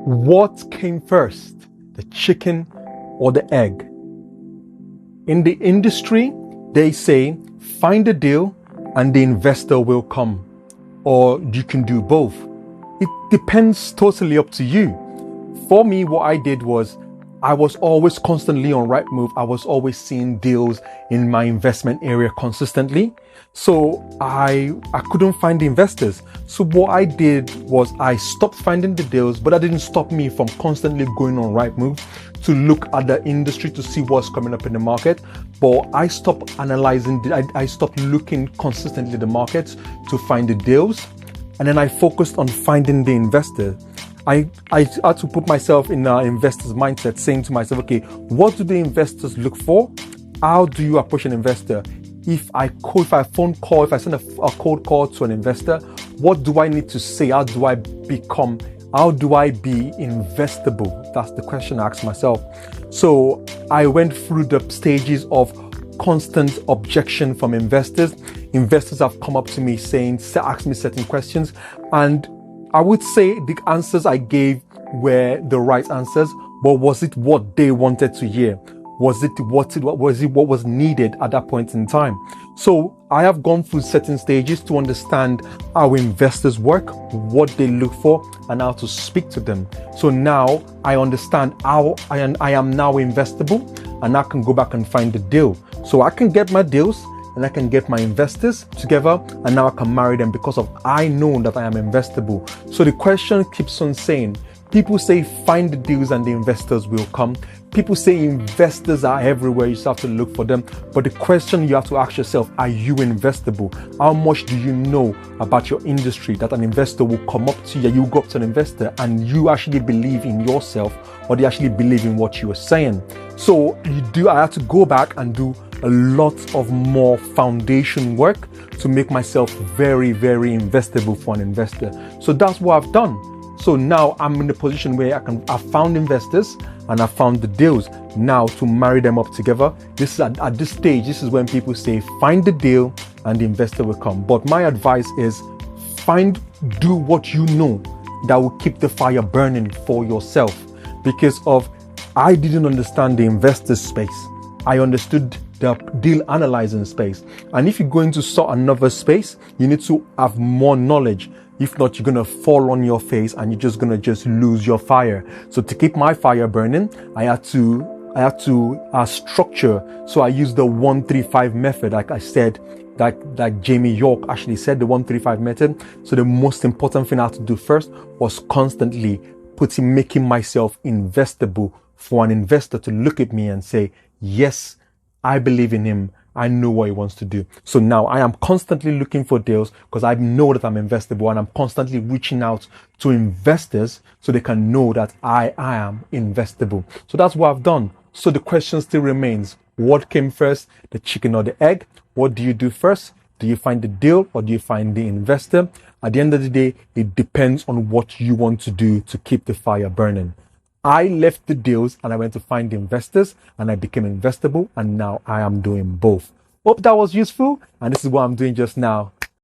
What came first, the chicken or the egg? In the industry, they say, find a deal and the investor will come. Or you can do both. It depends totally up to you. For me, what I did was I was always constantly on Rightmove. I was always seeing deals in my investment area consistently. So I couldn't find the investors. So what I did was I stopped finding the deals, but that didn't stop me from constantly going on Rightmove to look at the industry to see what's coming up in the market. But I stopped analyzing, I stopped looking consistently at the markets to find the deals. And then I focused on finding the investor. I had to put myself in an investor's mindset, saying to myself, okay, what do the investors look for? How do you approach an investor? If I send a cold call to an investor, what do I need to say? How do I be investable? That's the question I asked myself. So I went through the stages of constant objection from investors. Investors have come up to me asked me certain questions, and I would say the answers I gave were the right answers, but was it what they wanted to hear? Was it what was needed at that point in time? So I have gone through certain stages to understand how investors work, what they look for, and how to speak to them. So now I understand how I am now investable, and I can go back and find the deal. So I can get my deals and I can get my investors together, and now I can marry them because I know that I am investable. So the question keeps on saying, people say find the deals and the investors will come. People say investors are everywhere, you just have to look for them. But the question you have to ask yourself, are you investable? How much do you know about your industry that an investor will come up to you? You go up to an investor and you actually believe in yourself, or they actually believe in what you are saying. So I had to go back and do a lot of more foundation work to make myself very, very investable for an investor. So that's what I've done. So now I'm in a position where I've found investors and I found the deals. Now to marry them up together, this is at this stage, this is when people say, find the deal and the investor will come. But my advice is do what you know that will keep the fire burning for yourself. Because I didn't understand the investor space. I understood the deal analyzing space. And if you're going to start another space, you need to have more knowledge. If not, you're going to fall on your face and you're just going to lose your fire. So to keep my fire burning, I had to structure. So I used the 1-3-5 method, like I said, like Jamie York actually said, the 1-3-5 method. So the most important thing I had to do first was constantly making myself investable for an investor to look at me and say, yes, I believe in him. I know what he wants to do. So now I am constantly looking for deals because I know that I'm investable, and I'm constantly reaching out to investors so they can know that I am investable. So that's what I've done. So the question still remains, what came first, the chicken or the egg? What do you do first? Do you find the deal or do you find the investor? At the end of the day, it depends on what you want to do to keep the fire burning. I left the deals and I went to find the investors and I became investable, and now I am doing both. Hope that was useful, and this is what I'm doing just now.